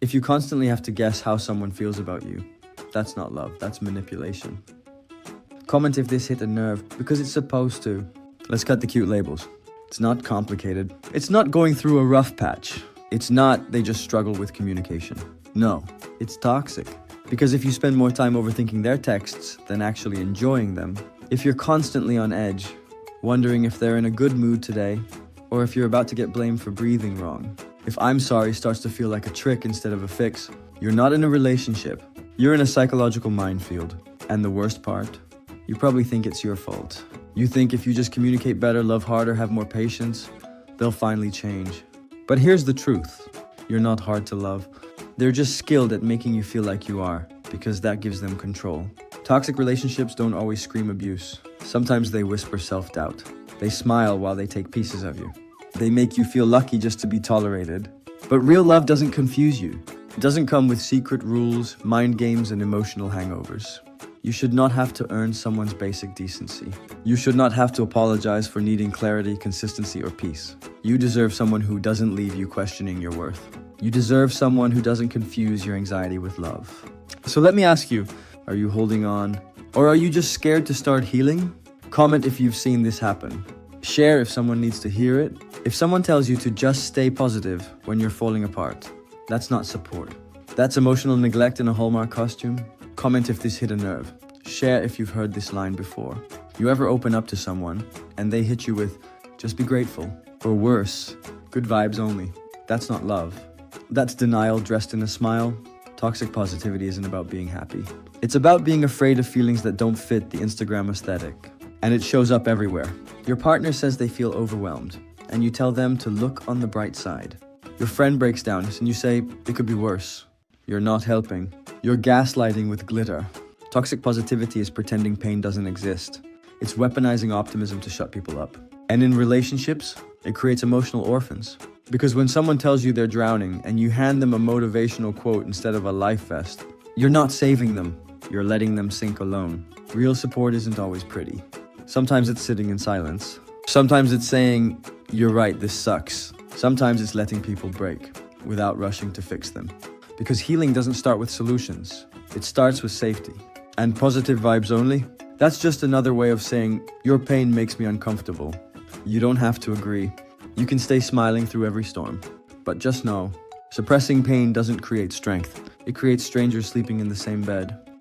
If you constantly have to guess how someone feels about you, that's not love, that's manipulation. Comment if this hit a nerve, because it's supposed to. Let's cut the cute labels. It's not complicated. It's not going through a rough patch. It's not they just struggle with communication. No, it's toxic. Because if you spend more time overthinking their texts than actually enjoying them, if you're constantly on edge, wondering if they're in a good mood today, or if you're about to get blamed for breathing wrong, if I'm sorry starts to feel like a trick instead of a fix, you're not in a relationship. You're in a psychological minefield. And the worst part? You probably think it's your fault. You think if you just communicate better, love harder, have more patience, they'll finally change. But here's the truth. You're not hard to love. They're just skilled at making you feel like you are, because that gives them control. Toxic relationships don't always scream abuse. Sometimes they whisper self-doubt. They smile while they take pieces of you. They make you feel lucky just to be tolerated. But real love doesn't confuse you. It doesn't come with secret rules, mind games, and emotional hangovers. You should not have to earn someone's basic decency. You should not have to apologize for needing clarity, consistency, or peace. You deserve someone who doesn't leave you questioning your worth. You deserve someone who doesn't confuse your anxiety with love. So let me ask you, are you holding on? Or are you just scared to start healing? Comment if you've seen this happen. Share if someone needs to hear it. If someone tells you to just stay positive when you're falling apart, that's not support. That's emotional neglect in a Hallmark costume. Comment if this hit a nerve. Share if you've heard this line before. You ever open up to someone and they hit you with, just be grateful, or worse, good vibes only. That's not love. That's denial dressed in a smile. Toxic positivity isn't about being happy. It's about being afraid of feelings that don't fit the Instagram aesthetic. And it shows up everywhere. Your partner says they feel overwhelmed, and you tell them to look on the bright side. Your friend breaks down, and you say, it could be worse. You're not helping. You're gaslighting with glitter. Toxic positivity is pretending pain doesn't exist. It's weaponizing optimism to shut people up. And in relationships, it creates emotional orphans. Because when someone tells you they're drowning and you hand them a motivational quote instead of a life vest, you're not saving them, you're letting them sink alone. Real support isn't always pretty. Sometimes it's sitting in silence. Sometimes it's saying, you're right, this sucks. Sometimes it's letting people break without rushing to fix them. Because healing doesn't start with solutions. It starts with safety. And positive vibes only? That's just another way of saying, your pain makes me uncomfortable. You don't have to agree. You can stay smiling through every storm. But just know, suppressing pain doesn't create strength. It creates strangers sleeping in the same bed.